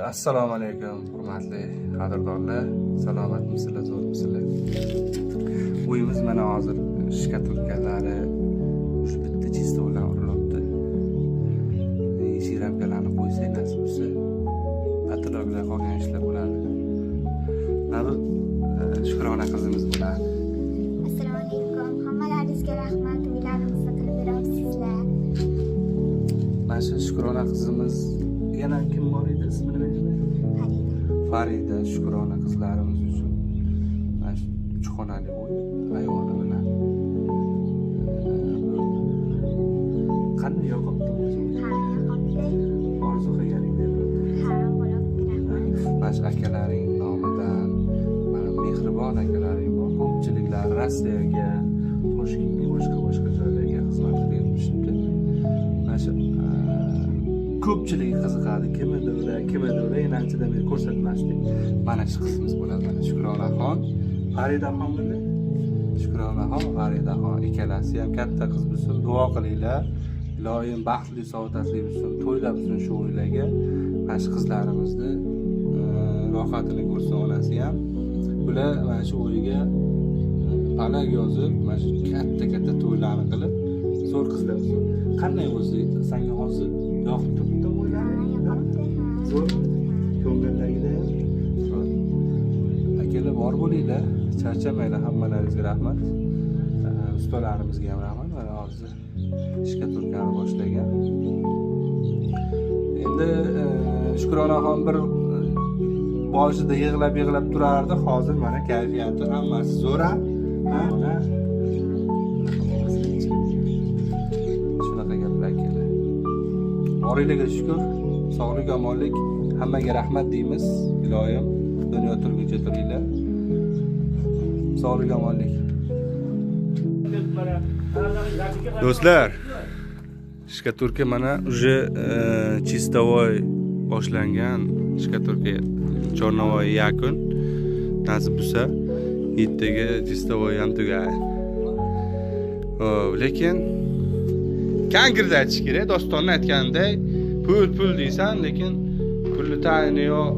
Assalomu alaykum, hurmatli qadrdonlar. Salomatmisizlar, zo'rmisizlar? Uyimiz mana hozir shkatulkalari shu bitta chista bilan urilibdi. Shiramkalarni qo'ysak nasib bo'lsa, atrofda qolgan ishlar bo'ladi. Mana Shukrona qizimiz bo'ladi. Assalomu alaykum. Hammalaringizga rahmat. Uylarimizni qilib berasizlar. Mana shu Shukrona qizimiz yana kim bor edi? Ismini aytmayman. Farida Shukrona qizlarimiz uchun mana shu chuqonali uy ayoli bilan qanday yoqibdi o'zing? Ha, yoqibdi. Orzu qilganingdek bo'ldi. Ha, bo'libdi. Rahmat. Mana shu akalaring nomidan mana mehribon akalaring bor. Ko'pchiliklar Rossiyaga, Toshkentga, boshqa joylarga xizmat qilib yurishibdi. Mana shu ko'pchilik qiziqadi, kimdir enanchida men ko'rsatmasdik. Mana shu qizimiz bo'ladi, mana Shukronaxon, Faridaxon bilan Shukronaxon, Faridaxon ikkalasi ham katta qiz bo'lsin, duo qilinglar. Ilohim baxtli saodatli bo'lsin, to'ylar bo'lsin shu oilaga. Mana shu qizlarimizni rohatini ko'rsin onasi ham. Bular mana shu o'yiga palak yozib, mana shu katta to'ylarni qilib, zo'r qizlar bo'lsin. Qanday o'zi senga hozir yoqib turibdi o'ylarni? Zo'r ko'ngildagida. Akalar bor bo'linglar, charchamanglar, hammalaringizga rahmat. Ustalarimizga ham rahmat. Mana hozir ishga turgani boshlagan. Endi Shukronaxon bir boshida yig'lab turardi, hozir mana kayfiyati hammasi zo'r-a. Mana shunaqa gaplar kelar. Oringlarga shukr, sog'lik, omonlik, hammaga rahmat deymiz. Ilohim dunyo turguncha turinglar. Sog'lik, omonlik. Do'stlar, shkaturka mana уже чистовой boshlangan. Shkaturka Chornovoy yakun. Nasib bo'lsa, ertaga чистовой ham tugaydi. Lekin Kangirda aytish kerak, dostonni aytganday, pul deysan, lekin pulni tayini yo'q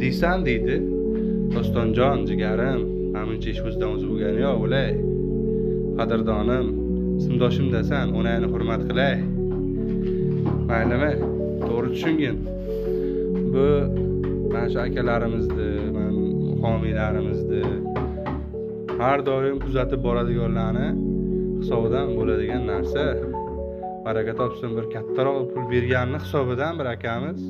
deysan deydi. Dostonjon, jigarim, menimcha ish o'zidan o'zi bo'lgani yo'q, o'lay. Qadrdonim, sindoshim desan, onangni hurmat qilay. Maylimi? To'g'ri tushungin. Bu mana shu akalarimizni, mana homiylarimizni har doim kuzatib boradiganlarni hisobidan bo'ladigan narsa. Baraka topsin, bir kattaroq pul berganini hisobidan bir akamiz